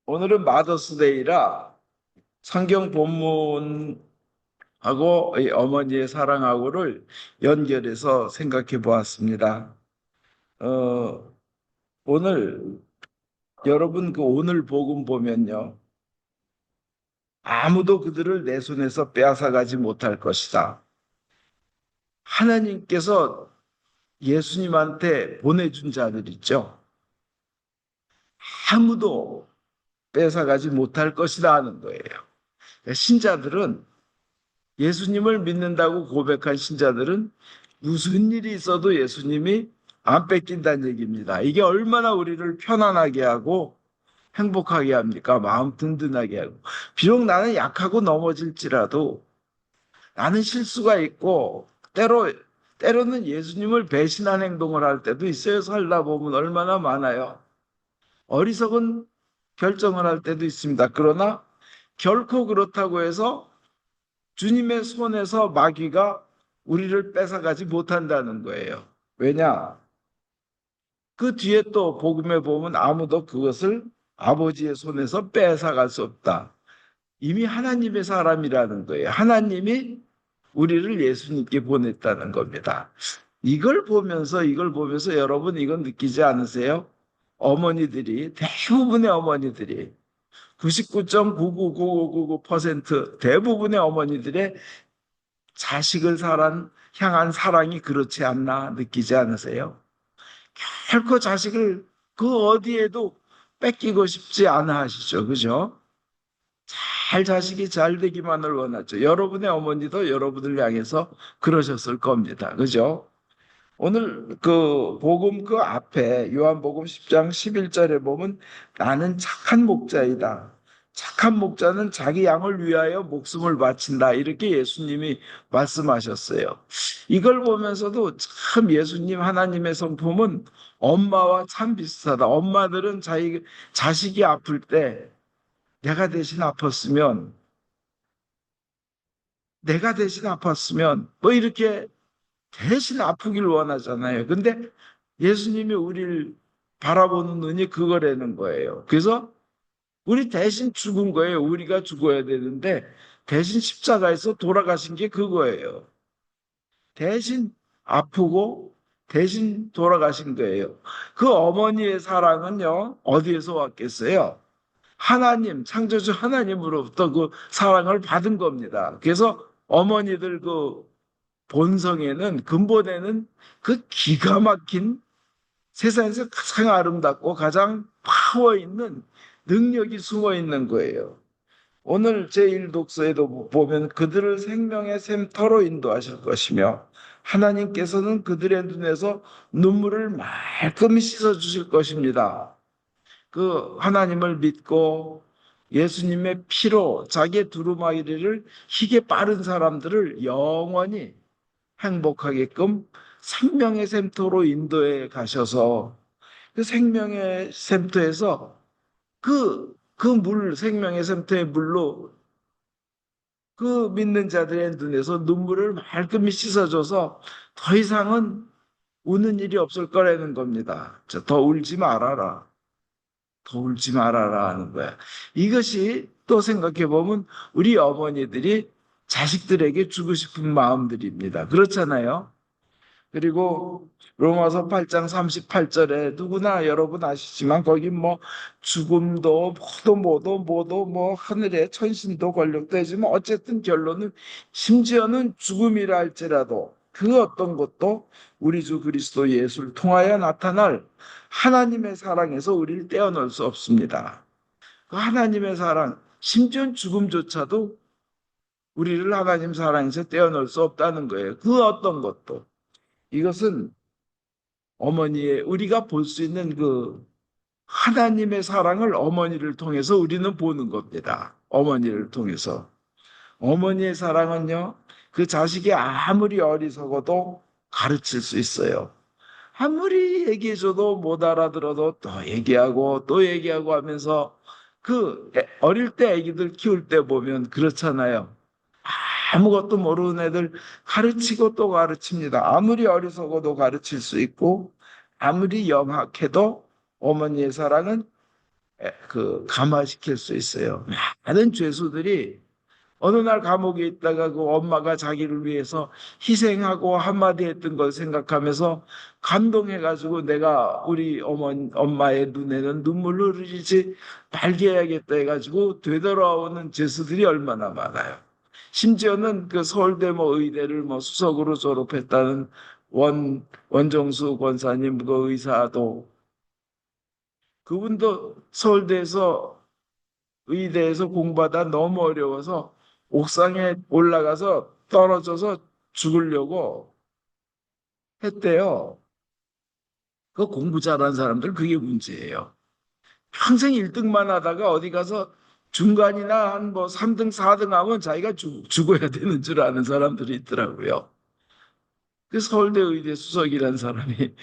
오늘은 마더스데이라 성경 본문하고 이 어머니의 사랑하고를 연결해서 생각해 보았습니다. 어, 오늘 여러분 그 오늘 복음 보면요. 아무도 그들을 내 손에서 빼앗아가지 못할 것이다. 하나님께서 예수님한테 보내준 자들 있죠. 아무도 뺏어가지 못할 것이다 하는 거예요. 신자들은 예수님을 믿는다고 고백한 신자들은 무슨 일이 있어도 예수님이 안 뺏긴다는 얘기입니다. 이게 얼마나 우리를 편안하게 하고 행복하게 합니까? 마음 든든하게 하고. 비록 나는 약하고 넘어질지라도 나는 실수가 있고 때로는 예수님을 배신한 행동을 할 때도 있어요. 살다 보면 얼마나 많아요. 어리석은 결정을 할 때도 있습니다. 그러나 결코 그렇다고 해서 주님의 손에서 마귀가 우리를 뺏어가지 못한다는 거예요. 왜냐? 그 뒤에 또 복음에 보면 아무도 그것을 아버지의 손에서 뺏어갈 수 없다. 이미 하나님의 사람이라는 거예요. 하나님이 우리를 예수님께 보냈다는 겁니다. 이걸 보면서 여러분 이건 느끼지 않으세요? 대부분의 어머니들이 99.99999% 대부분의 어머니들의 자식을 향한 사랑이 그렇지 않나 느끼지 않으세요? 결코 자식을 그 어디에도 뺏기고 싶지 않아 하시죠. 그죠? 자식이 잘 되기만을 원하죠. 여러분의 어머니도 여러분을 향해서 그러셨을 겁니다. 그죠? 오늘 그 복음 그 앞에 요한복음 10장 11절에 보면 나는 착한 목자이다. 착한 목자는 자기 양을 위하여 목숨을 바친다. 이렇게 예수님이 말씀하셨어요. 이걸 보면서도 참 예수님 하나님의 성품은 엄마와 참 비슷하다. 엄마들은 자식이 아플 때 내가 대신 아팠으면 뭐 이렇게 대신 아프길 원하잖아요. 근데 예수님이 우리를 바라보는 눈이 그거라는 거예요. 그래서 우리 대신 죽은 거예요. 우리가 죽어야 되는데 대신 십자가에서 돌아가신 게 그거예요. 대신 아프고 대신 돌아가신 거예요. 그 어머니의 사랑은요, 어디에서 왔겠어요? 창조주 하나님으로부터 그 사랑을 받은 겁니다. 그래서 어머니들 그 본성에는, 근본에는 그 기가 막힌 세상에서 가장 아름답고 가장 파워 있는 능력이 숨어 있는 거예요. 오늘 제1독서에도 보면 그들을 생명의 샘터로 인도하실 것이며 하나님께서는 그들의 눈에서 눈물을 말끔히 씻어 주실 것입니다. 그 하나님을 믿고 예수님의 피로 자기의 두루마기를 희게 빠른 사람들을 영원히 행복하게끔 생명의 샘터로 인도해 가셔서 그 생명의 샘터에서 생명의 샘터의 물로 그 믿는 자들의 눈에서 눈물을 말끔히 씻어줘서 더 이상은 우는 일이 없을 거라는 겁니다. 더 울지 말아라. 더 울지 말아라 하는 거야. 이것이 또 생각해 보면 우리 어머니들이 자식들에게 주고 싶은 마음들입니다. 그렇잖아요. 그리고 로마서 8장 38절에 누구나 여러분 아시지만 거기 뭐 죽음도 뭐도 하늘의 천신도 권력도 하지만 어쨌든 결론은 심지어는 죽음이라 할지라도 그 어떤 것도 우리 주 그리스도 예수를 통하여 나타날 하나님의 사랑에서 우리를 떼어놓을 수 없습니다. 그 하나님의 사랑, 심지어 죽음조차도 우리를 하나님 사랑에서 떼어놓을 수 없다는 거예요. 그 어떤 것도. 이것은 우리가 볼 수 있는 그 하나님의 사랑을 어머니를 통해서 우리는 보는 겁니다. 어머니를 통해서. 어머니의 사랑은요, 그 자식이 아무리 어리석어도 가르칠 수 있어요. 아무리 얘기해줘도 못 알아들어도 또 얘기하고 하면서 어릴 때 애기들 키울 때 보면 그렇잖아요. 아무것도 모르는 애들 가르치고 또 가르칩니다. 아무리 어리석어도 가르칠 수 있고, 아무리 영악해도 어머니의 사랑은 감화시킬 수 있어요. 많은 죄수들이 어느 날 감옥에 있다가 그 엄마가 자기를 위해서 희생하고 한마디 했던 걸 생각하면서 감동해가지고 내가 우리 엄마의 눈에는 눈물 흐르지 말게 해야겠다 해가지고 되돌아오는 죄수들이 얼마나 많아요. 심지어는 그 서울대 뭐 의대를 뭐 수석으로 졸업했다는 원정수 권사님 그 의사도 그분도 서울대에서 의대에서 공부하다 너무 어려워서 옥상에 올라가서 떨어져서 죽으려고 했대요. 그 공부 잘하는 사람들 그게 문제예요. 평생 1등만 하다가 어디 가서 중간이나 한 뭐 3등, 4등 하면 자기가 죽어야 되는 줄 아는 사람들이 있더라고요. 그 서울대 의대 수석이라는 사람이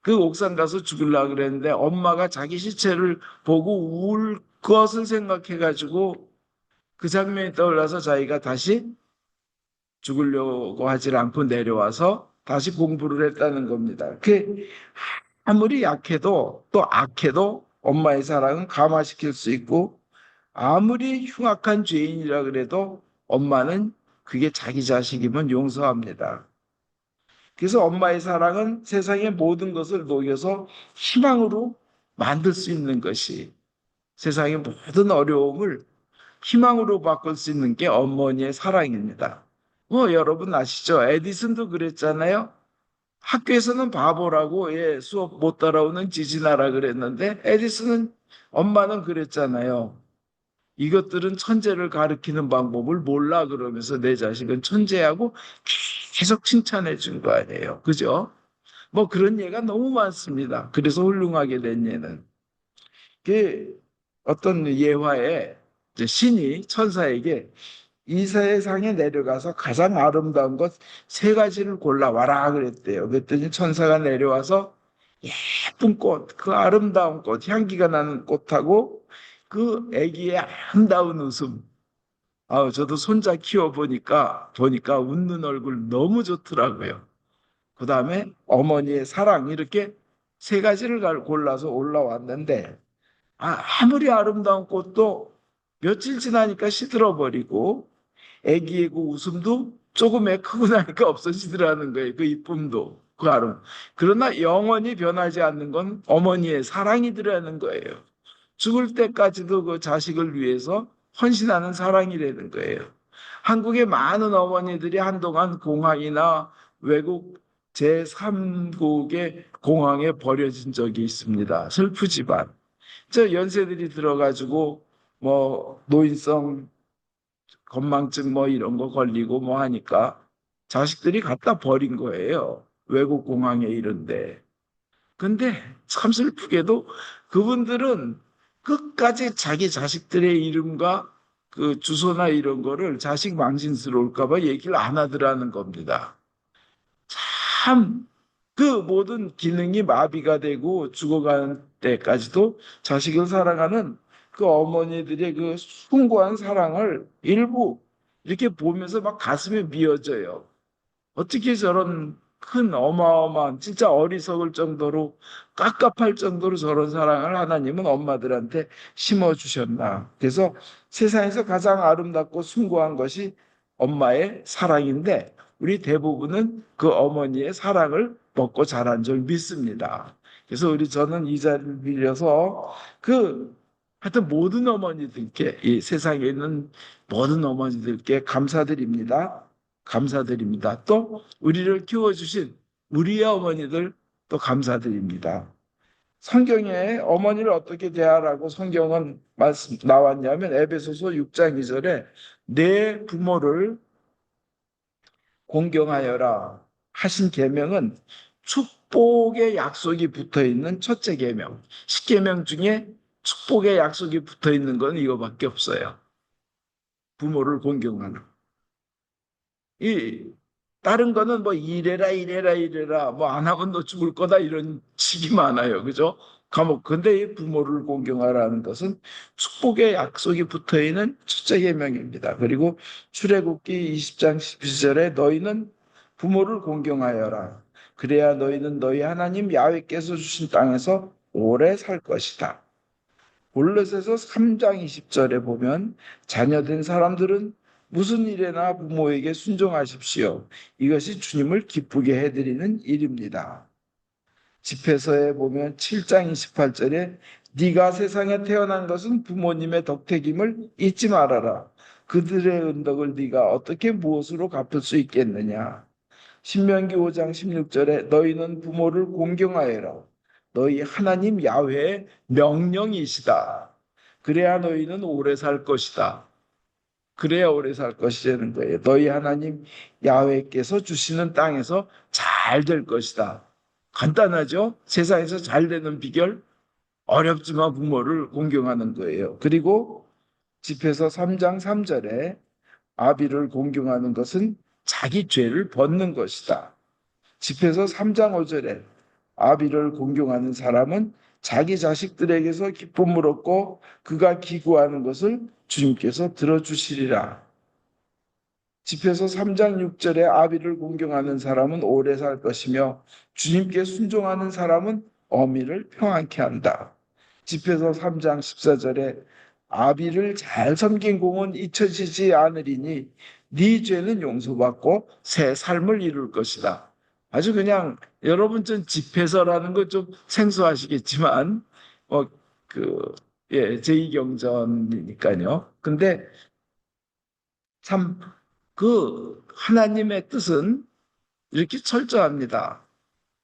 그 옥상 가서 죽으려고 그랬는데 엄마가 자기 시체를 보고 울 것을 생각해가지고 그 장면이 떠올라서 자기가 다시 죽으려고 하질 않고 내려와서 다시 공부를 했다는 겁니다. 그 아무리 약해도 또 악해도 엄마의 사랑은 감화시킬 수 있고 아무리 흉악한 죄인이라 그래도 엄마는 그게 자기 자식이면 용서합니다. 그래서 엄마의 사랑은 세상의 모든 것을 녹여서 희망으로 만들 수 있는 것이 세상의 모든 어려움을 희망으로 바꿀 수 있는 게 어머니의 사랑입니다. 뭐 여러분 아시죠? 에디슨도 그랬잖아요. 학교에서는 바보라고 수업 못 따라오는 지진아라 그랬는데 에디슨은 엄마는 그랬잖아요. 이것들은 천재를 가르치는 방법을 몰라 그러면서 내 자식은 천재하고 계속 칭찬해 준 거 아니에요. 그죠? 뭐 그런 예가 너무 많습니다. 그래서 훌륭하게 된 예는. 그 어떤 예화에 이제 신이 천사에게 이 세상에 내려가서 가장 아름다운 것 세 가지를 골라와라 그랬대요. 그랬더니 천사가 내려와서 예쁜 꽃, 그 아름다운 꽃, 향기가 나는 꽃하고 그 아기의 아름다운 웃음. 저도 손자 보니까 웃는 얼굴 너무 좋더라고요. 그 다음에 어머니의 사랑 이렇게 세 가지를 골라서 올라왔는데 아무리 아름다운 꽃도 며칠 지나니까 시들어버리고 애기의 그 웃음도 조금 애 크고 나니까 없어지더라는 거예요. 그 이쁨도 그 아름. 그러나 영원히 변하지 않는 건 어머니의 사랑이더라는 거예요. 죽을 때까지도 그 자식을 위해서 헌신하는 사랑이라는 거예요. 한국의 많은 어머니들이 한동안 공항이나 외국 제3국의 공항에 버려진 적이 있습니다. 슬프지만. 저 연세들이 들어가지고 뭐 노인성 건망증 뭐 이런 거 걸리고 뭐 하니까 자식들이 갖다 버린 거예요. 외국 공항에 이런데. 근데 참 슬프게도 그분들은 끝까지 자기 자식들의 이름과 그 주소나 이런 거를 자식 망신스러울까 봐 얘기를 안 하더라는 겁니다. 참 그 모든 기능이 마비가 되고 죽어가는 때까지도 자식을 사랑하는 그 어머니들의 그 숭고한 사랑을 일부 이렇게 보면서 막 가슴이 미어져요. 어떻게 저런 큰 어마어마한 진짜 어리석을 정도로 깝깝할 정도로 저런 사랑을 하나님은 엄마들한테 심어주셨나. 그래서 세상에서 가장 아름답고 숭고한 것이 엄마의 사랑인데 우리 대부분은 그 어머니의 사랑을 먹고 자란 줄 믿습니다. 그래서 저는 이 자리를 빌려서 하여튼 모든 어머니들께 이 세상에 있는 모든 어머니들께 감사드립니다. 감사드립니다. 또 우리를 키워주신 우리의 어머니들 또 감사드립니다. 성경에 어머니를 어떻게 대하라고 성경은 나왔냐면 에베소서 6장 2절에 내 부모를 공경하여라 하신 계명은 축복의 약속이 붙어 있는 첫째 계명. 10계명 중에 축복의 약속이 붙어 있는 건 이거밖에 없어요. 부모를 공경하는. 이 다른 거는 뭐 이래라 뭐 안 하면 너 죽을 거다 이런 식이 많아요. 그죠? 감옥. 근데 이 부모를 공경하라는 것은 축복의 약속이 붙어 있는 첫째 계명입니다. 그리고 출애굽기 20장 12절에 너희는 부모를 공경하여라. 그래야 너희는 너희 하나님 야훼께서 주신 땅에서 오래 살 것이다. 골로새서 3장 20절에 보면 자녀된 사람들은 무슨 일에나 부모에게 순종하십시오. 이것이 주님을 기쁘게 해드리는 일입니다. 집회서에 보면 7장 28절에 네가 세상에 태어난 것은 부모님의 덕택임을 잊지 말아라. 그들의 은덕을 네가 어떻게 무엇으로 갚을 수 있겠느냐. 신명기 5장 16절에 너희는 부모를 공경하여라. 너희 하나님 야훼의 명령이시다. 그래야 너희는 오래 살 것이다. 그래야 오래 살 것이라는 거예요. 너희 하나님 야훼께서 주시는 땅에서 잘 될 것이다. 간단하죠? 세상에서 잘 되는 비결? 어렵지만 부모를 공경하는 거예요. 그리고 집에서 3장 3절에 아비를 공경하는 것은 자기 죄를 벗는 것이다. 집에서 3장 5절에 아비를 공경하는 사람은 자기 자식들에게서 기쁨을 얻고 그가 기구하는 것을 주님께서 들어주시리라. 집에서 3장 6절에 아비를 공경하는 사람은 오래 살 것이며 주님께 순종하는 사람은 어미를 평안케 한다. 집에서 3장 14절에 아비를 잘 섬긴 공은 잊혀지지 않으리니 네 죄는 용서받고 새 삶을 이룰 것이다. 아주 그냥 여러분 전 집회서라는 거 좀 생소하시겠지만 제2경전이니까요. 근데 참 그 하나님의 뜻은 이렇게 철저합니다.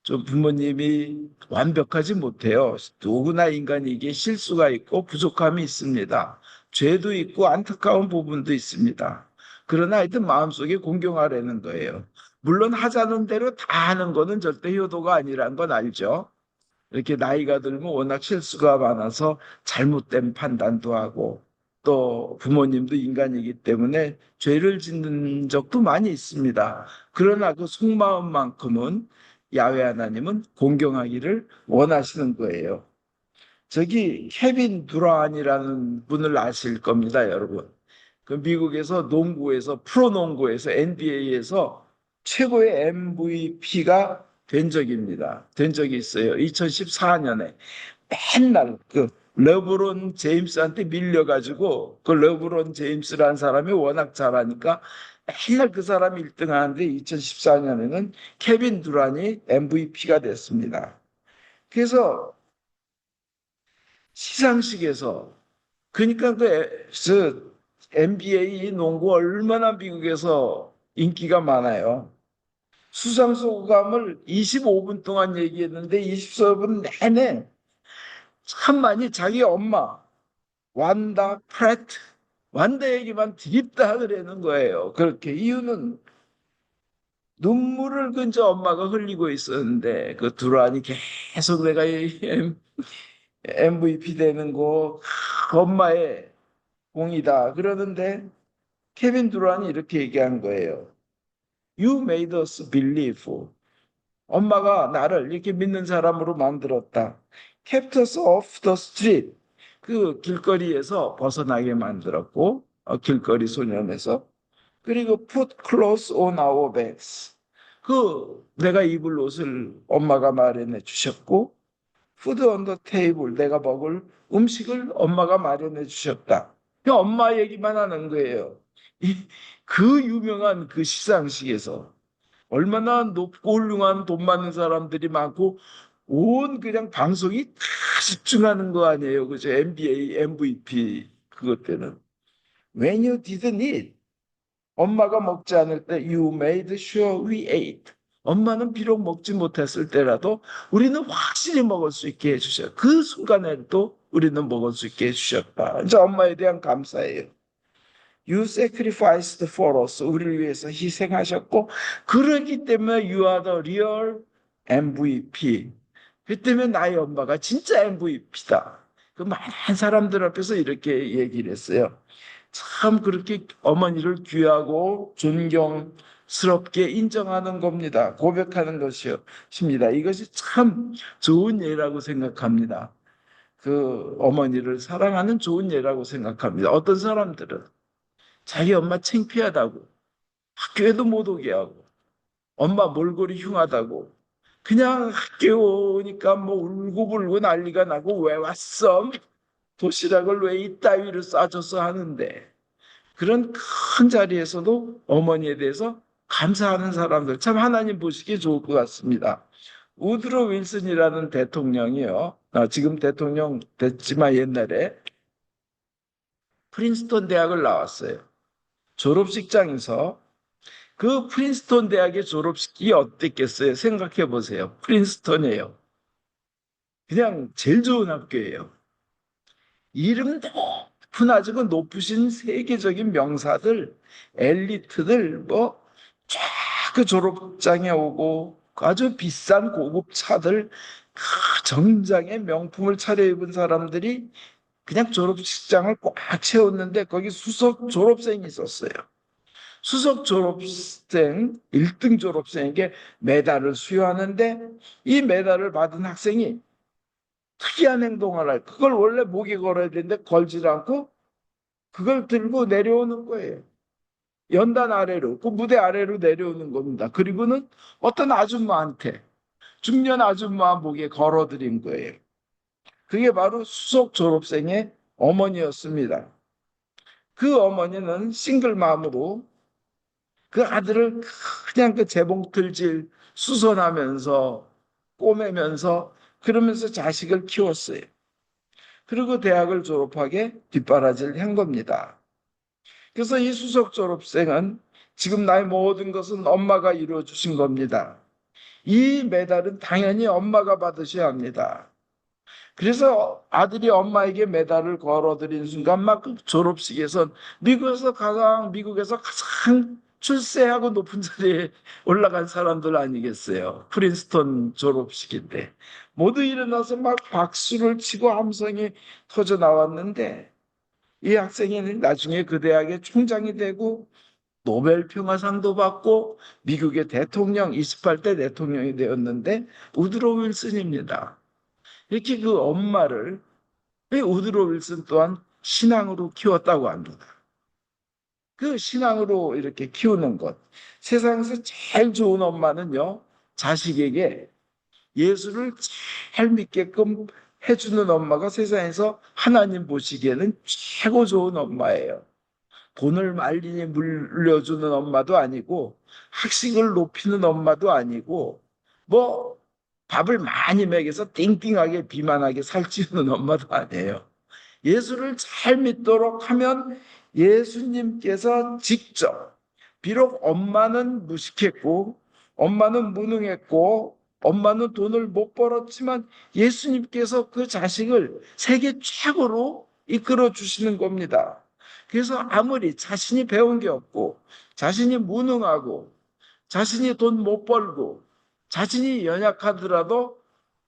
좀 부모님이 완벽하지 못해요. 누구나 인간에게 실수가 있고 부족함이 있습니다. 죄도 있고 안타까운 부분도 있습니다. 그러나 하여튼 마음속에 공경하라는 거예요. 물론 하자는 대로 다 하는 거는 절대 효도가 아니라는 건 알죠. 이렇게 나이가 들면 워낙 실수가 많아서 잘못된 판단도 하고 또 부모님도 인간이기 때문에 죄를 짓는 적도 많이 있습니다. 그러나 그 속마음만큼은 야훼 하나님은 공경하기를 원하시는 거예요. 저기 케빈 두란이라는 분을 아실 겁니다, 여러분. 그 미국에서 농구에서 프로농구에서 NBA에서 최고의 MVP가 된 적이 있어요. 2014년에 맨날 그 르브론 제임스한테 밀려가지고 그 르브론 제임스라는 사람이 워낙 잘하니까 맨날 그 사람이 1등 하는데 2014년에는 케빈 두란이 MVP가 됐습니다. 그래서 시상식에서 그러니까 NBA 농구 얼마나 미국에서 인기가 많아요. 수상 소감을 25분 동안 얘기했는데 24분 내내 참 많이 자기 엄마 완다 프레트 완다 얘기만 드립다 그러는 거예요. 그렇게 이유는 눈물을 근저 엄마가 흘리고 있었는데 그 두란이 계속 내가 MVP 되는 거 엄마의 공이다 그러는데 케빈 두란이 이렇게 얘기한 거예요. You made us believe. 엄마가 나를 이렇게 믿는 사람으로 만들었다. Kept us off the street. 그 길거리에서 벗어나게 만들었고, 길거리 소년에서. 그리고 put clothes on our backs. 그 내가 입을 옷을 엄마가 마련해 주셨고, food on the table. 내가 먹을 음식을 엄마가 마련해 주셨다. 그냥 엄마 얘기만 하는 거예요. 그 유명한 그 시상식에서. 얼마나 높고 훌륭한 돈 많은 사람들이 많고 온 그냥 방송이 다 집중하는 거 아니에요. 그죠? NBA, MVP 그것 때는. When you didn't eat. 엄마가 먹지 않을 때 you made sure we ate. 엄마는 비록 먹지 못했을 때라도 우리는 확실히 먹을 수 있게 해주셨. 그 순간에도 우리는 먹을 수 있게 해주셨다. 이제 엄마에 대한 감사예요. You sacrificed for us. 우리를 위해서 희생하셨고 그러기 때문에 you are the real MVP. 그 때문에 나의 엄마가 진짜 MVP다. 그 많은 사람들 앞에서 이렇게 얘기를 했어요. 참 그렇게 어머니를 귀하고 존경스럽게 인정하는 겁니다. 고백하는 것이십니다. 이것이 참 좋은 예라고 생각합니다. 그 어머니를 사랑하는 좋은 예라고 생각합니다. 어떤 사람들은 자기 엄마 창피하다고 학교에도 못 오게 하고 엄마 몰골이 흉하다고 그냥 학교에 오니까 뭐 울고불고 난리가 나고 왜 왔어? 도시락을 왜 이따위로 싸줘서 하는데, 그런 큰 자리에서도 어머니에 대해서 감사하는 사람들, 참 하나님 보시기 좋을 것 같습니다. 우드로 윌슨이라는 대통령이요. 지금 대통령 됐지만 옛날에 프린스턴 대학을 나왔어요. 졸업식장에서 그 프린스턴 대학의 졸업식이 어땠겠어요? 생각해 보세요. 프린스턴이에요. 그냥 제일 좋은 학교예요. 이름 높은 아주 그 높으신 세계적인 명사들, 엘리트들 뭐 쫙 그 졸업장에 오고 아주 비싼 고급 차들, 그 정장에 명품을 차려입은 사람들이 그냥 졸업식장을 꽉 채웠는데 거기 수석 졸업생이 있었어요. 수석 졸업생, 1등 졸업생에게 메달을 수여하는데 이 메달을 받은 학생이 특이한 행동을 할, 그걸 원래 목에 걸어야 되는데 걸질 않고 그걸 들고 내려오는 거예요. 연단 아래로, 그 무대 아래로 내려오는 겁니다. 그리고는 어떤 아줌마한테, 중년 아줌마 목에 걸어드린 거예요. 그게 바로 수석 졸업생의 어머니였습니다. 그 어머니는 싱글맘으로 그 아들을 그냥 그 재봉틀질 수선하면서 꼬매면서 그러면서 자식을 키웠어요. 그리고 대학을 졸업하게 뒷바라지를 한 겁니다. 그래서 이 수석 졸업생은 지금 나의 모든 것은 엄마가 이루어 주신 겁니다. 이 메달은 당연히 엄마가 받으셔야 합니다. 그래서 아들이 엄마에게 메달을 걸어드린 순간 막 그 졸업식에서 미국에서 가장 출세하고 높은 자리에 올라간 사람들 아니겠어요? 프린스턴 졸업식인데 모두 일어나서 막 박수를 치고 함성이 터져 나왔는데 이 학생이 나중에 그 대학의 총장이 되고 노벨 평화상도 받고 미국의 대통령 28대 대통령이 되었는데 우드로 윌슨입니다. 이렇게 그 엄마를 우드로 윌슨 또한 신앙으로 키웠다고 합니다. 그 신앙으로 이렇게 키우는 것. 세상에서 제일 좋은 엄마는요, 자식에게 예수를 잘 믿게끔 해주는 엄마가 세상에서 하나님 보시기에는 최고 좋은 엄마예요. 돈을 말리니 물려주는 엄마도 아니고, 학식을 높이는 엄마도 아니고, 뭐, 밥을 많이 먹여서 띵띵하게 비만하게 살찌우는 엄마도 아니에요. 예수를 잘 믿도록 하면 예수님께서 직접, 비록 엄마는 무식했고, 엄마는 무능했고, 엄마는 돈을 못 벌었지만 예수님께서 그 자식을 세계 최고로 이끌어 주시는 겁니다. 그래서 아무리 자신이 배운 게 없고, 자신이 무능하고, 자신이 돈 못 벌고, 자신이 연약하더라도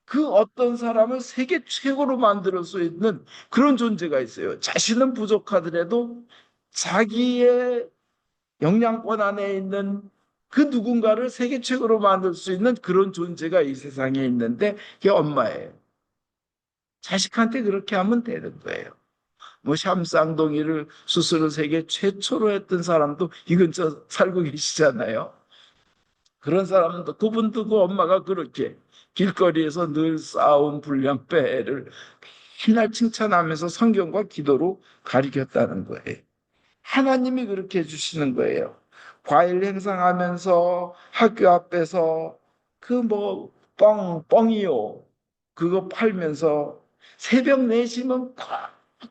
그 어떤 사람을 세계 최고로 만들 수 있는 그런 존재가 있어요. 자신은 부족하더라도 자기의 영향권 안에 있는 그 누군가를 세계 최고로 만들 수 있는 그런 존재가 이 세상에 있는데 그게 엄마예요. 자식한테 그렇게 하면 되는 거예요. 뭐 샴쌍둥이를 수술을 세계 최초로 했던 사람도 이 근처 살고 계시잖아요. 그런 사람도 그분도 그 엄마가 그렇게 길거리에서 늘 쌓아온 불량배를 맨날 칭찬하면서 성경과 기도로 가리켰다는 거예요. 하나님이 그렇게 해주시는 거예요. 과일 행상하면서 학교 앞에서 그 뭐 뻥이요. 그거 팔면서 새벽 4시면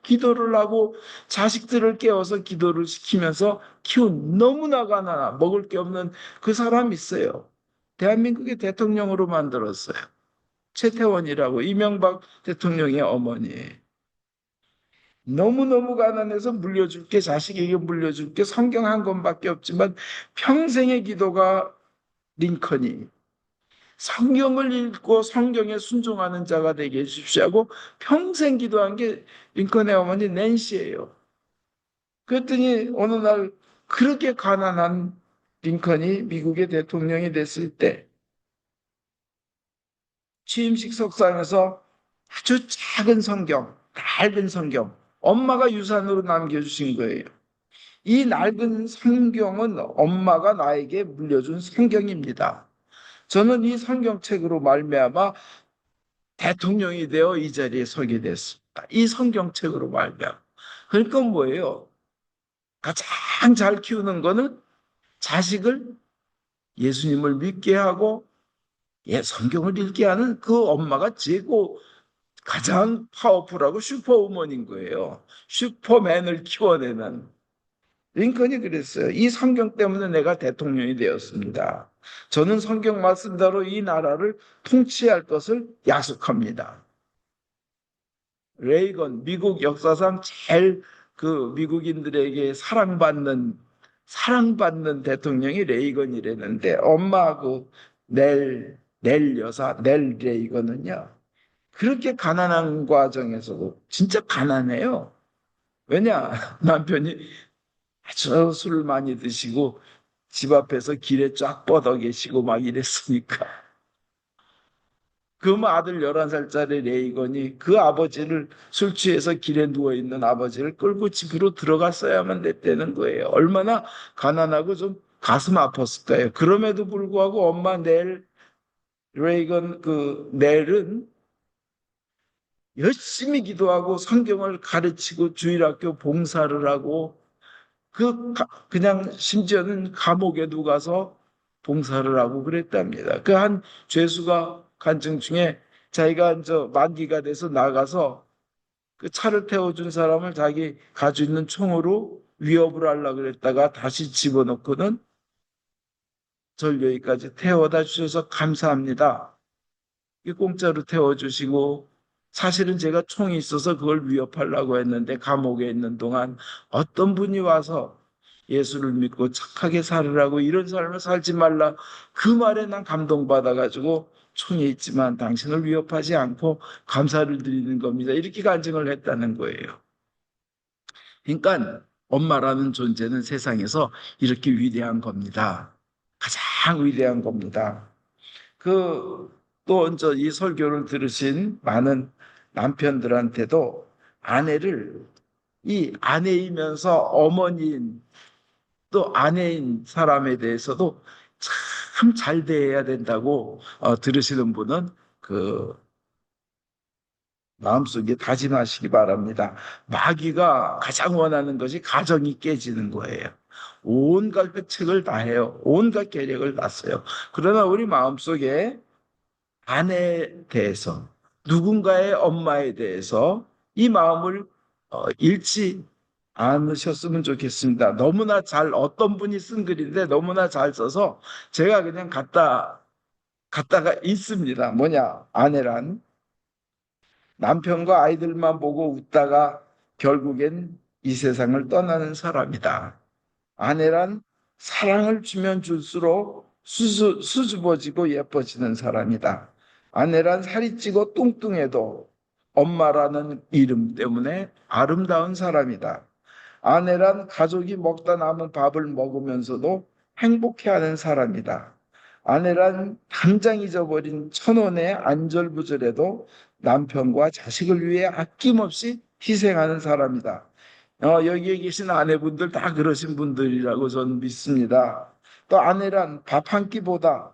기도를 하고 자식들을 깨워서 기도를 시키면서 키운 너무나 가난한 먹을 게 없는 그 사람이 있어요. 대한민국의 대통령으로 만들었어요. 최태원이라고 이명박 대통령의 어머니. 너무너무 가난해서 물려줄 게 자식에게 물려줄 게 성경 한 권밖에 없지만 평생의 기도가 링컨이 성경을 읽고 성경에 순종하는 자가 되게 해주십시오 하고 평생 기도한 게 링컨의 어머니 낸시예요. 그랬더니 어느 날 그렇게 가난한 링컨이 미국의 대통령이 됐을 때 취임식 석상에서 아주 작은 성경, 낡은 성경, 엄마가 유산으로 남겨주신 거예요. 이 낡은 성경은 엄마가 나에게 물려준 성경입니다. 저는 이 성경책으로 말미암아 대통령이 되어 이 자리에 서게 됐습니다. 이 성경책으로 말미암아. 그러니까 뭐예요? 가장 잘 키우는 거는 자식을 예수님을 믿게 하고 성경을 읽게 하는 그 엄마가 최고 가장 파워풀하고 슈퍼우먼인 거예요. 슈퍼맨을 키워내는. 링컨이 그랬어요. 이 성경 때문에 내가 대통령이 되었습니다. 저는 성경 말씀대로 이 나라를 통치할 것을 약속합니다. 레이건, 미국 역사상 제일 그 미국인들에게 사랑받는 대통령이 레이건이라는데, 엄마 넬 여사, 넬 레이건은요, 그렇게 가난한 과정에서도 진짜 가난해요. 왜냐? 남편이 아주 술을 많이 드시고 집 앞에서 길에 쫙 뻗어 계시고 막 이랬으니까. 그 아들 11살짜리 레이건이 그 아버지를 술 취해서 길에 누워있는 아버지를 끌고 집으로 들어갔어야만 됐다는 거예요. 얼마나 가난하고 좀 가슴 아팠을까요? 그럼에도 불구하고 엄마 레이건 넬은 열심히 기도하고 성경을 가르치고 주일학교 봉사를 하고 그냥 심지어는 감옥에도 가서 봉사를 하고 그랬답니다. 그 한 죄수가 간증 중에 자기가 만기가 돼서 나가서 그 차를 태워준 사람을 자기 가지고 있는 총으로 위협을 하려고 그랬다가 다시 집어넣고는 절 여기까지 태워다 주셔서 감사합니다. 공짜로 태워주시고, 사실은 제가 총이 있어서 그걸 위협하려고 했는데 감옥에 있는 동안 어떤 분이 와서 예수를 믿고 착하게 살으라고, 이런 삶을 살지 말라, 그 말에 난 감동받아가지고 총이 있지만 당신을 위협하지 않고 감사를 드리는 겁니다, 이렇게 간증을 했다는 거예요. 그러니까 엄마라는 존재는 세상에서 이렇게 위대한 겁니다. 가장 위대한 겁니다. 또 이 설교를 들으신 많은 남편들한테도 이 아내이면서 어머니인, 또 아내인 사람에 대해서도 참 잘 대해야 된다고 들으시는 분은 마음속에 다짐하시기 바랍니다. 마귀가 가장 원하는 것이 가정이 깨지는 거예요. 온갖 획책을 다 해요. 온갖 계략을 다 써요. 그러나 우리 마음속에 아내에 대해서, 누군가의 엄마에 대해서 이 마음을 잃지 않으셨으면 좋겠습니다. 어떤 분이 쓴 글인데 너무나 잘 써서 제가 그냥 갖다가 있습니다. 뭐냐? 아내란 남편과 아이들만 보고 웃다가 결국엔 이 세상을 떠나는 사람이다. 아내란 사랑을 주면 줄수록 수줍어지고 예뻐지는 사람이다. 아내란 살이 찌고 뚱뚱해도 엄마라는 이름 때문에 아름다운 사람이다. 아내란 가족이 먹다 남은 밥을 먹으면서도 행복해하는 사람이다. 아내란 당장 잊어버린 1,000원의 안절부절에도 남편과 자식을 위해 아낌없이 희생하는 사람이다. 여기에 계신 아내분들 다 그러신 분들이라고 저는 믿습니다. 또 아내란 밥 한 끼보다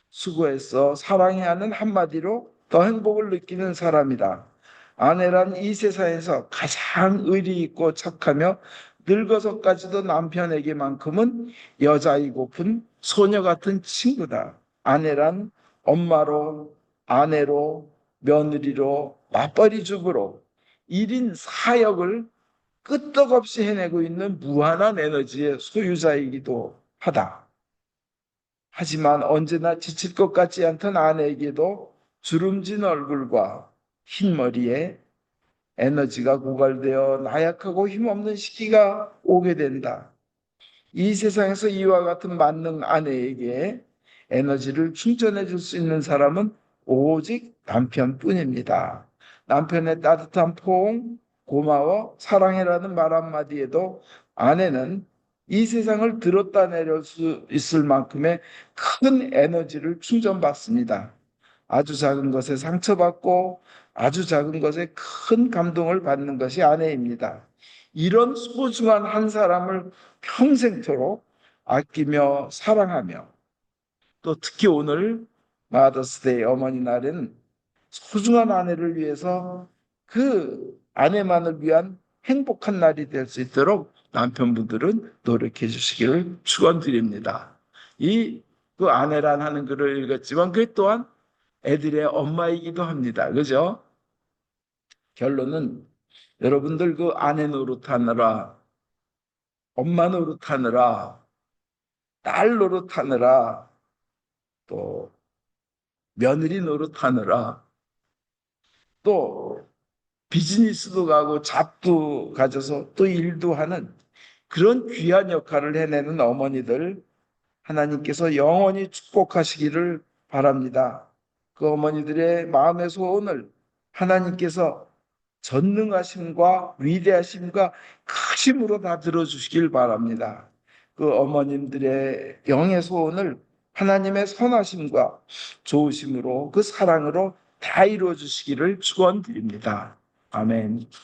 수고해서 사랑해 하는 한마디로 더 행복을 느끼는 사람이다. 아내란 이 세상에서 가장 의리 있고 착하며 늙어서까지도 남편에게만큼은 여자이고픈 소녀 같은 친구다. 아내란 엄마로, 아내로, 며느리로, 맞벌이 주부로 1인 4역을 끄떡없이 해내고 있는 무한한 에너지의 소유자이기도 하다. 하지만 언제나 지칠 것 같지 않던 아내에게도 주름진 얼굴과 흰 머리에 에너지가 고갈되어 나약하고 힘없는 시기가 오게 된다. 이 세상에서 이와 같은 만능 아내에게 에너지를 충전해 줄 수 있는 사람은 오직 남편뿐입니다. 남편의 따뜻한 포옹, 고마워, 사랑해라는 말 한마디에도 아내는 이 세상을 들었다 내릴 수 있을 만큼의 큰 에너지를 충전받습니다. 아주 작은 것에 상처받고 아주 작은 것에 큰 감동을 받는 것이 아내입니다. 이런 소중한 한 사람을 평생토록 아끼며 사랑하며, 또 특히 오늘 마더스데이 어머니 날은 소중한 아내를 위해서 그 아내만을 위한 행복한 날이 될 수 있도록 남편분들은 노력해 주시기를 축원드립니다. 그 아내란 하는 글을 읽었지만 그 또한 애들의 엄마이기도 합니다. 그죠? 결론은 여러분들 그 아내 노릇하느라, 엄마 노릇하느라, 딸 노릇하느라, 또 며느리 노릇하느라, 또 비즈니스도 가고 잡도 가져서 또 일도 하는 그런 귀한 역할을 해내는 어머니들 하나님께서 영원히 축복하시기를 바랍니다. 그 어머니들의 마음의 소원을 하나님께서 전능하심과 위대하심과 크심으로 다 들어주시길 바랍니다. 그 어머님들의 영의 소원을 하나님의 선하심과 좋으심으로 그 사랑으로 다 이루어 주시기를 축원드립니다. 아멘.